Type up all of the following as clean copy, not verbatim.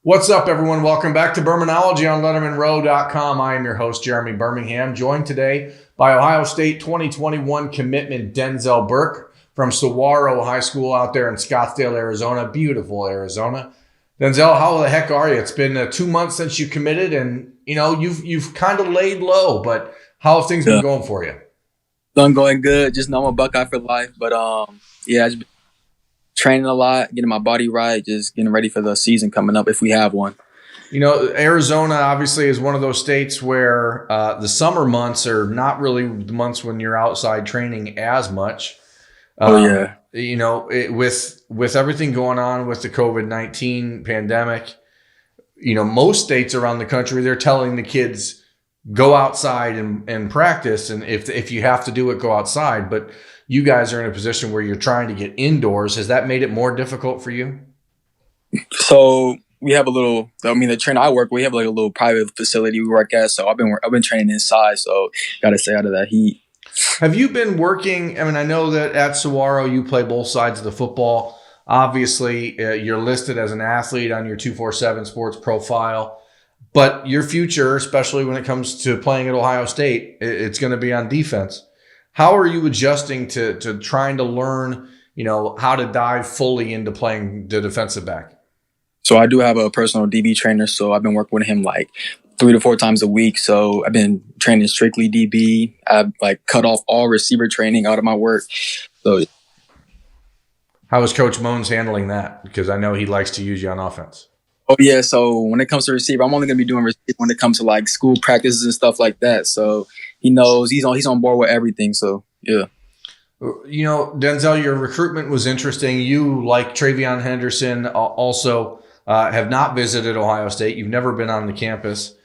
What's up, everyone? Welcome back to Bermanology on LettermenRow.com. I am your host, Jeremy Birmingham, joined today by Ohio State 2021 commitment Denzel Burke from Saguaro High School out there in Scottsdale, Arizona. Beautiful Arizona. Denzel, how the heck are you? It's been 2 months since you committed, and you've kind of laid low, but how have things been Yeah, going for you? I'm going good. Just know I'm a Buckeye for life. But yeah, I just been training a lot, getting my body right, just getting ready for the season coming up if we have one. Arizona obviously is one of those states where the summer months are not really the months when you're outside training as much. Oh yeah, With everything going on with the COVID-19 pandemic, most states around the country, they're telling the kids go outside and practice, and if you have to do it, go outside. But you guys are in a position where you're trying to get indoors. Has that made it more difficult for you? so we have a little. I mean, the trainer I work, we have like a little private facility we work at. So I've been training inside. So got to stay out of that heat. Have you been working? I mean, I know that at Saguaro you play both sides of the football. Obviously, you're listed as an athlete on your 247 sports profile, but your future, especially when it comes to playing at Ohio State, it's going to be on defense. How are you adjusting to trying to learn, how to dive fully into playing the defensive back? So I do have a personal DB trainer. So I've been working with him like 3 to 4 times a week. So I've been training strictly DB. I've like cut off all receiver training out of my work. So How is Coach Moans handling that? Because I know he likes to use you on offense. oh yeah, so when it comes to receiver, I'm only gonna be doing receiver when it comes to like school practices and stuff like that. So he knows he's on board with everything. So yeah. Denzel, your recruitment was interesting. You, like Travion Henderson, also have not visited Ohio State. You've never been on the campus.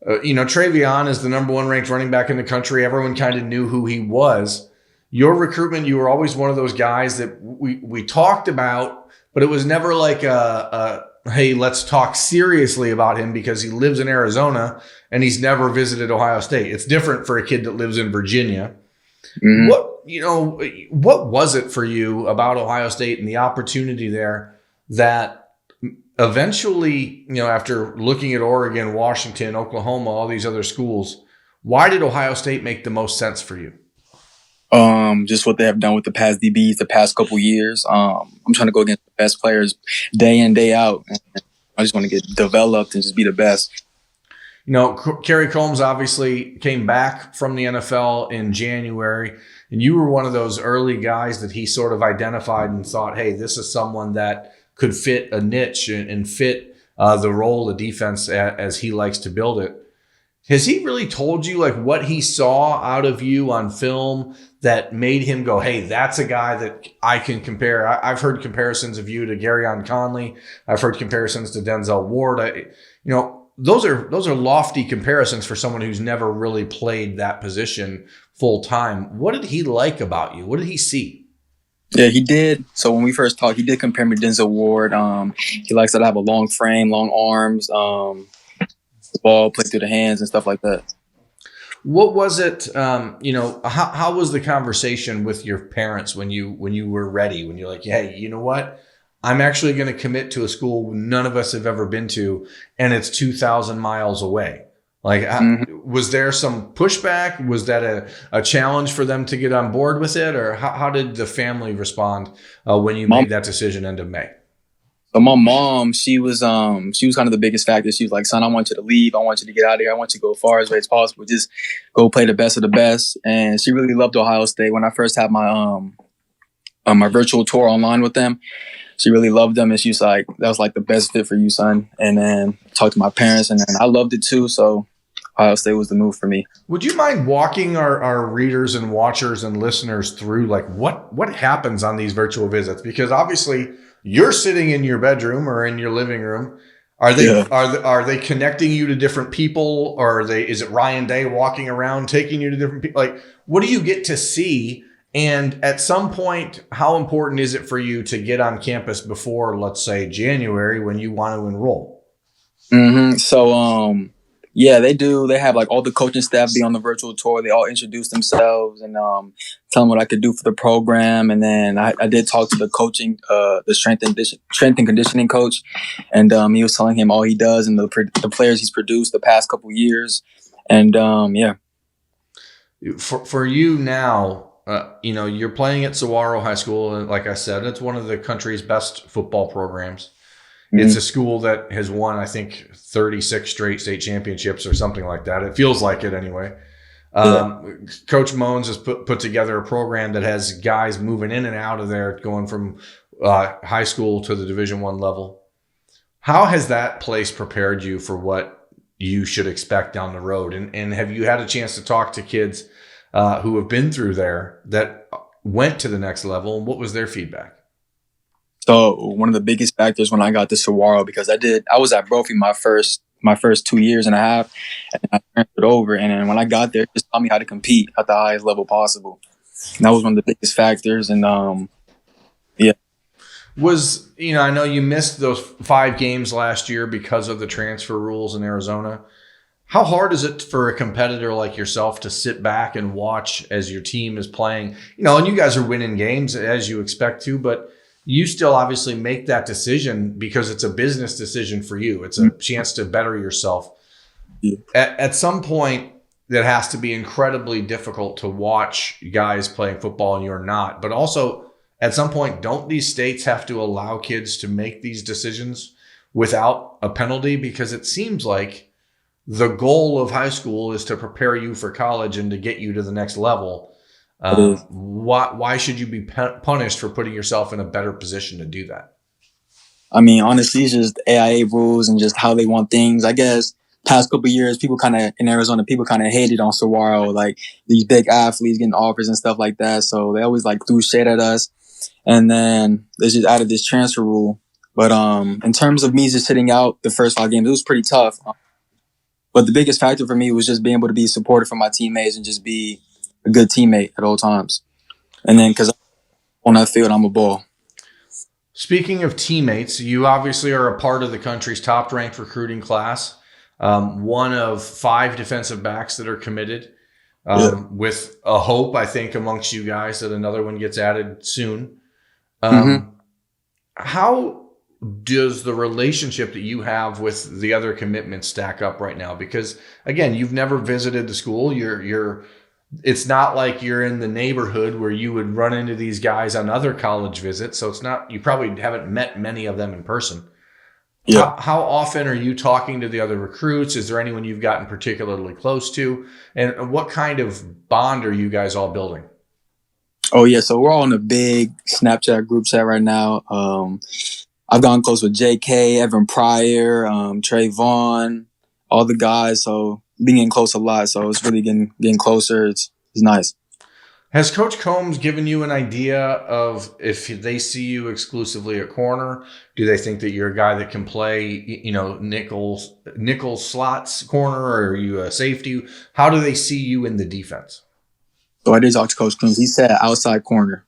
Travion is the number one ranked running back in the country. Everyone kind of knew who he was. Your recruitment, you were always one of those guys that we talked about, but it was never like hey, let's talk seriously about him because he lives in Arizona and he's never visited Ohio State. It's different for a kid that lives in Virginia. hmm What was it for you about Ohio State and the opportunity there that eventually, after looking at Oregon, Washington, Oklahoma, all these other schools, why did Ohio State make the most sense for you? Just what they have done with the past DBs the past couple years. I'm trying to go against the best players day in day out. And I just want to get developed and just be the best. Kerry Coombs obviously came back from the NFL in January, and you were one of those early guys that he sort of identified and thought, hey, this is someone that could fit a niche and fit the role of defense as he likes to build it. Has he really told you like what he saw out of you on film that made him go, hey, that's a guy that I can compare? I've heard comparisons of you to Garyon Conley. I've heard comparisons to Denzel Ward. Those are lofty comparisons for someone who's never really played that position full time. What did he like about you? What did he see? Yeah, he did. So when we first talked, he did compare me to Denzel Ward. He likes that I have a long frame, long arms, the ball play through the hands and stuff like that. What was it? How was the conversation with your parents when you were ready? When you're like, hey, you know what? I'm actually going to commit to a school none of us have ever been to, and it's 2,000 miles away. Like, hmm was there some pushback? Was that a challenge for them to get on board with it, or how did the family respond when you Mom, made that decision end of May? so my mom, she was kind of the biggest factor. She was like, "Son, I want you to leave. I want you to get out of here. I want you to go as far away as possible. Just go play the best of the best." And she really loved Ohio State. When I first had my virtual tour online with them, she really loved them, and she was like, "That was like the best fit for you, son." And then talked to my parents, and then I loved it too. So Ohio State was the move for me. Would you mind walking our readers and watchers and listeners through like what happens on these virtual visits? Because obviously you're sitting in your bedroom or in your living room. Are they Yeah. are they connecting you to different people, or is it Ryan Day walking around taking you to different people? Like, what do you get to see? And at some point, how important is it for you to get on campus before, let's say, January when you want to enroll? So Yeah, they do. They have like all the coaching staff be on the virtual tour. They all introduce themselves and tell them what I could do for the program. And then I did talk to the coaching, the strength and conditioning coach, and he was telling him all he does and the players he's produced the past couple years. And yeah. For you now, you're playing at Saguaro High School. And like I said, it's one of the country's best football programs. Mm-hmm. It's a school that has won, I think, 36 straight state championships or something like that. It feels like it anyway. Coach Moans has put together a program that has guys moving in and out of there, going from high school to the Division I level. How has that place prepared you for what you should expect down the road? And have you had a chance to talk to kids who have been through there that went to the next level, and what was their feedback? So one of the biggest factors when I got to Saguaro, because I was at Brophy my first 2.5 years, and I transferred over. And then when I got there, it just taught me how to compete at the highest level possible. And that was one of the biggest factors. And yeah. I know you missed those 5 games last year because of the transfer rules in Arizona. How hard is it for a competitor like yourself to sit back and watch as your team is playing? And you guys are winning games as you expect to, but you still obviously make that decision because it's a business decision for you. It's a chance to better yourself. Yeah. At some point, that has to be incredibly difficult to watch guys playing football and you're not. But also, at some point, don't these states have to allow kids to make these decisions without a penalty? Because it seems like the goal of high school is to prepare you for college and to get you to the next level. Why should you be punished for putting yourself in a better position to do that? I mean, honestly, it's just AIA rules and just how they want things. I guess past couple of years, in Arizona, people kind of hated on Saguaro, like these big athletes getting offers and stuff like that. So they always like threw shade at us. And then they just added this transfer rule. But in terms of me just sitting out the first 5 games, it was pretty tough. But the biggest factor for me was just being able to be supported from my teammates and just be a good teammate at all times. And then because on that field, I'm a ball. Speaking of teammates, you obviously are a part of the country's top-ranked recruiting class, one of 5 defensive backs that are committed, with a hope, I think, amongst you guys that another one gets added soon. How does the relationship that you have with the other commitments stack up right now? Because, again, you've never visited the school. It's not like you're in the neighborhood where you would run into these guys on other college visits. So you probably haven't met many of them in person. Yeah. How often are you talking to the other recruits? Is there anyone you've gotten particularly close to? And what kind of bond are you guys all building? Oh, yeah. So we're all in a big Snapchat group chat right now. I've gotten close with JK, Evan Pryor, Trey Vaughn, all the guys. So being getting close a lot. So it's really getting closer. It's nice. Has Coach Coombs given you an idea of if they see you exclusively at corner? Do they think that you're a guy that can play, nickel slots corner, or are you a safety? How do they see you in the defense? So I did talk to Coach Coombs. He said outside corner.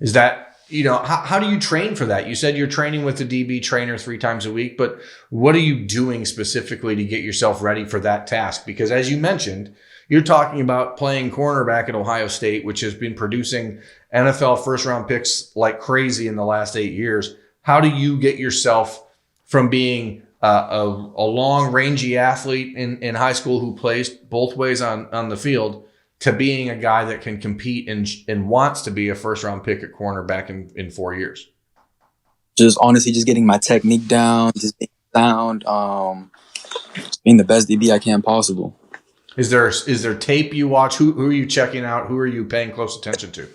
Is that, how do you train for that? You said you're training with the DB trainer 3 times a week, but what are you doing specifically to get yourself ready for that task? Because as you mentioned, you're talking about playing cornerback at Ohio State, which has been producing NFL first-round picks like crazy in the last 8 years. How do you get yourself from being a long, rangy athlete in high school who plays both ways on the field to being a guy that can compete and wants to be a first-round pick at cornerback in 4 years? Just honestly, just getting my technique down, just being sound, being the best DB I can possible. Is there tape you watch? Who are you checking out? Who are you paying close attention to?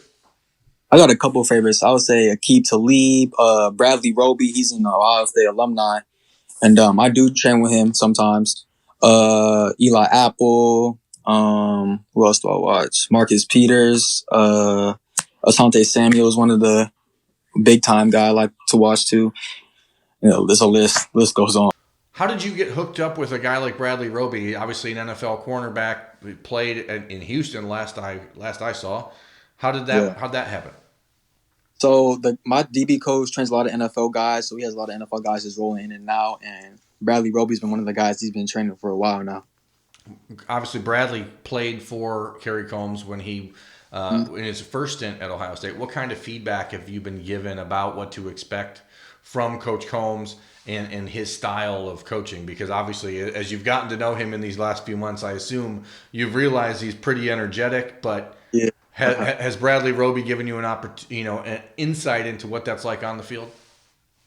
I got a couple of favorites. I would say Aqib Talib, Bradley Roby. He's an Ohio State alumni, and I do train with him sometimes. Eli Apple. Who else do I watch? Marcus Peters. Asante Samuel is one of the big time guy I like to watch too. There's a list goes on. How did you get hooked up with a guy like Bradley Roby? Obviously an NFL cornerback, he played in Houston last I saw. How'd that happen? So my DB coach trains a lot of NFL guys, so he has a lot of NFL guys just rolling in and out. And Bradley Roby's been one of the guys he's been training for a while now. obviously Bradley played for Kerry Combs when he in his first stint at Ohio State. What kind of feedback have you been given about what to expect from Coach Combs and his style of coaching? Because obviously, as you've gotten to know him in these last few months, I assume you've realized he's pretty energetic. But Yeah. has Bradley Roby given you an an insight into what that's like on the field?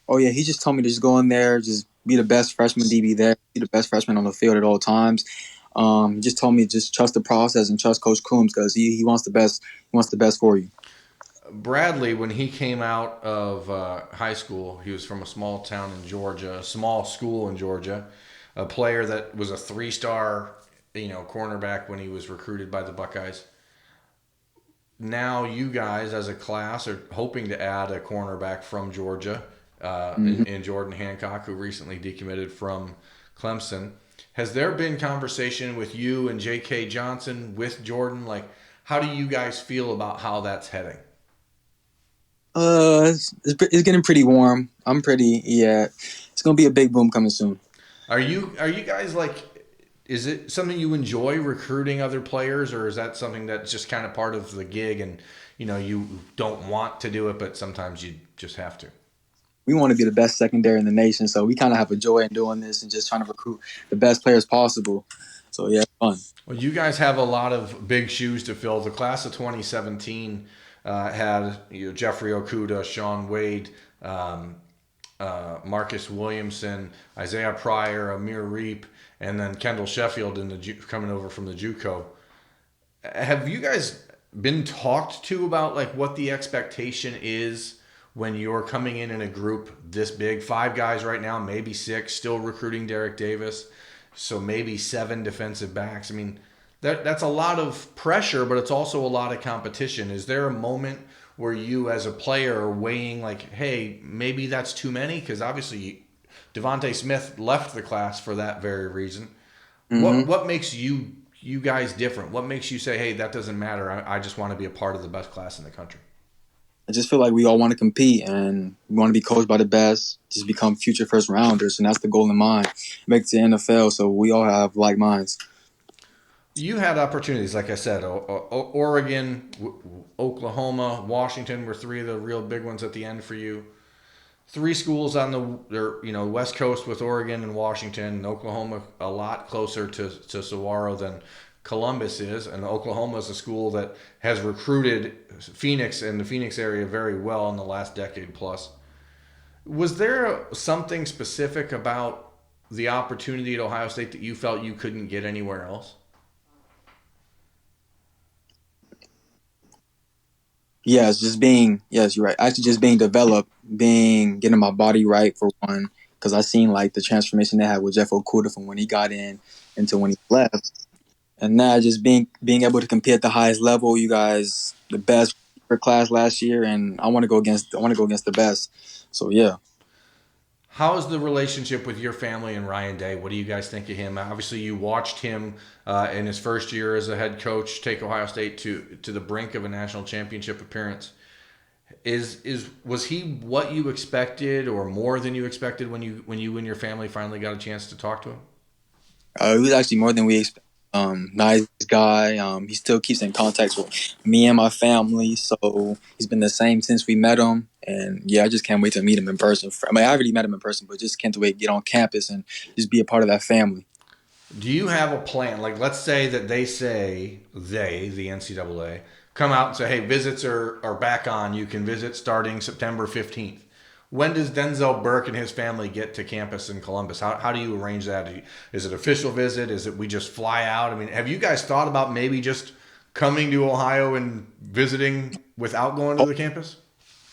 Oh yeah, he just told me to just go in there, just be the best freshman DB there, be the best freshman on the field at all times. He just told me just trust the process and trust Coach Coombs because he wants the best. He wants the best for you. Bradley, when he came out of high school, he was from a small town in Georgia, a small school in Georgia, a player that was a three-star, cornerback when he was recruited by the Buckeyes. Now you guys, as a class, are hoping to add a cornerback from Georgia, Mm-hmm. in Jordan Hancock, who recently decommitted from Clemson. Has there been conversation with you and J.K. Johnson with Jordan? Like, how do you guys feel about how that's heading? It's getting pretty warm. I'm pretty yeah. It's gonna be a big boom coming soon. Are you guys like? Is it something you enjoy recruiting other players, or is that something that's just kind of part of the gig and you don't want to do it, but sometimes you just have to? We want to be the best secondary in the nation, so we kind of have a joy in doing this and just trying to recruit the best players possible. So yeah, it's fun. Well, you guys have a lot of big shoes to fill. The class of 2017 had Jeffrey Okuda, Sean Wade, Marcus Williamson, Isaiah Pryor, Amir Reap, and then Kendall Sheffield coming over from the JUCO. Have you guys been talked to about like what the expectation is when you're coming in a group this big? Five guys right now, maybe six, still recruiting Derek Davis, so maybe seven defensive backs. I mean, that's a lot of pressure, but it's also a lot of competition. Is there a moment where you, as a player, are weighing like, hey, maybe that's too many? Because obviously, Devontae Smith left the class for that very reason. What Mm-hmm. what makes you guys different? What makes you say, hey, that doesn't matter. I just want to be a part of the best class in the country? I just feel like we all want to compete and we want to be coached by the best, just become future first rounders, and that's the goal in mind. Make it to the NFL, so we all have like minds. You had opportunities, like I said, Oregon, Oklahoma, Washington were three of the real big ones at the end for you. Three schools on the West Coast with Oregon and Washington. Oklahoma a lot closer to Saguaro than Columbus is, and Oklahoma is a school that has recruited Phoenix and the Phoenix area very well in the last decade plus. Was there something specific about the opportunity at Ohio State that you felt you couldn't get anywhere else? Yes, just being yes, you're right. Actually, just being developed, being getting my body right for one, because I seen like the transformation they had with Jeff Okuda from when he got in into when he left, and now just being able to compete at the highest level. You guys, the best for class last year, and I want to go against the best. So yeah. How is the relationship with your family and Ryan Day? What do you guys think of him? Obviously, you watched him in his first year as a head coach take Ohio State to the brink of a national championship appearance. Is was he what you expected or more than you expected when you and your family finally got a chance to talk to him? It was actually more than we expected. Nice guy. He still keeps in contact with me and my family, so he's been the same since we met him. And yeah, I just can't wait to meet him in person. I mean, I already met him in person, but just can't wait to get on campus and just be a part of that family. Do you have a plan? Like, let's say that the NCAA, come out and say, hey, visits are back on. You can visit starting September 15th. When does Denzel Burke and his family get to campus in Columbus? How do you arrange that? Is it official visit? Is it we just fly out? I mean, have you guys thought about maybe just coming to Ohio and visiting without going to the campus?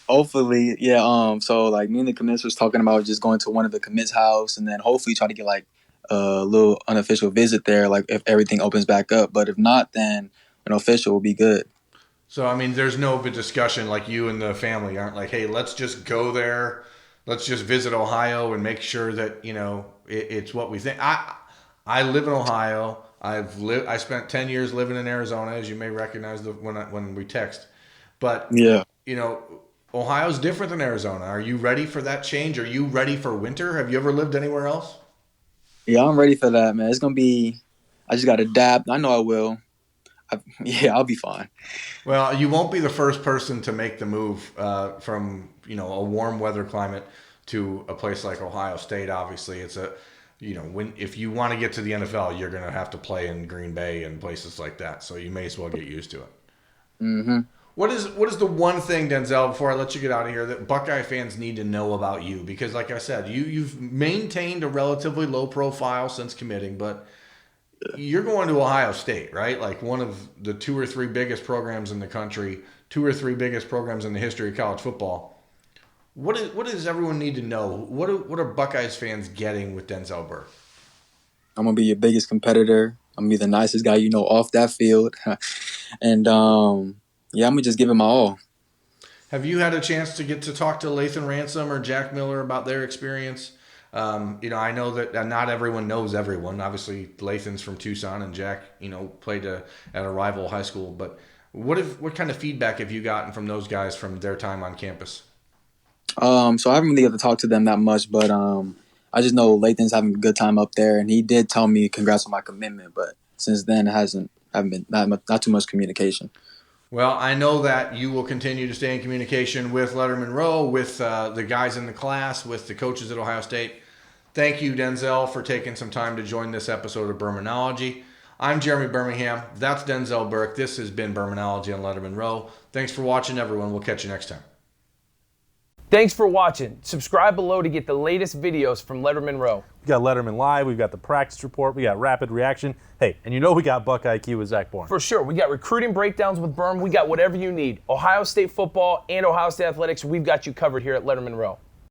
Hopefully, yeah. So like me and the commits was talking about just going to one of the commits' house, and then hopefully try to get like a little unofficial visit there, like if everything opens back up. But if not, then an official will be good. So I mean, there's no big discussion like you and the family aren't like, hey, let's just go there, let's just visit Ohio and make sure that it's what we think. I live in Ohio. I spent 10 years living in Arizona, as you may recognize when we text. But Yeah. you know, Ohio's different than Arizona. Are you ready for that change? Are you ready for winter? Have you ever lived anywhere else? Yeah, I'm ready for that, man. It's gonna be. I just got to adapt. I know I will. Yeah, I'll be fine. Well, you won't be the first person to make the move from a warm weather climate to a place like Ohio State. Obviously, it's if you want to get to the NFL, you're going to have to play in Green Bay and places like that. So you may as well get used to it. Mm-hmm. What is the one thing, Denzel, before I let you get out of here, that Buckeye fans need to know about you? Because, like I said, you've maintained a relatively low profile since committing, but you're going to Ohio State, right? Like one of the 2 or 3 biggest programs in the country, 2 or 3 biggest programs in the history of college football. What does everyone need to know? What are Buckeyes fans getting with Denzel Burke? I'm gonna be your biggest competitor. I'm gonna be the nicest guy you know off that field, and yeah, I'm gonna just give it my all. Have you had a chance to get to talk to Lathan Ransom or Jack Miller about their experience? I know that not everyone knows everyone. Obviously, Lathan's from Tucson, and Jack, played at a rival high school. But what kind of feedback have you gotten from those guys from their time on campus? So I haven't really got to talk to them that much, but I just know Lathan's having a good time up there, and he did tell me congrats on my commitment. But since then, it haven't been not too much communication. Well, I know that you will continue to stay in communication with Lettermen Row, with the guys in the class, with the coaches at Ohio State. Thank you, Denzel, for taking some time to join this episode of Bermanology. I'm Jeremy Birmingham. That's Denzel Burke. This has been Bermanology on Lettermen Row. Thanks for watching, everyone. We'll catch you next time. Thanks for watching. Subscribe below to get the latest videos from Lettermen Row. We got Letterman Live, we've got the practice report, we got rapid reaction. Hey, and we got Buckeye IQ with Zach Bourne. For sure. We got recruiting breakdowns with Berm. We got whatever you need. Ohio State football and Ohio State athletics, we've got you covered here at Lettermen Row.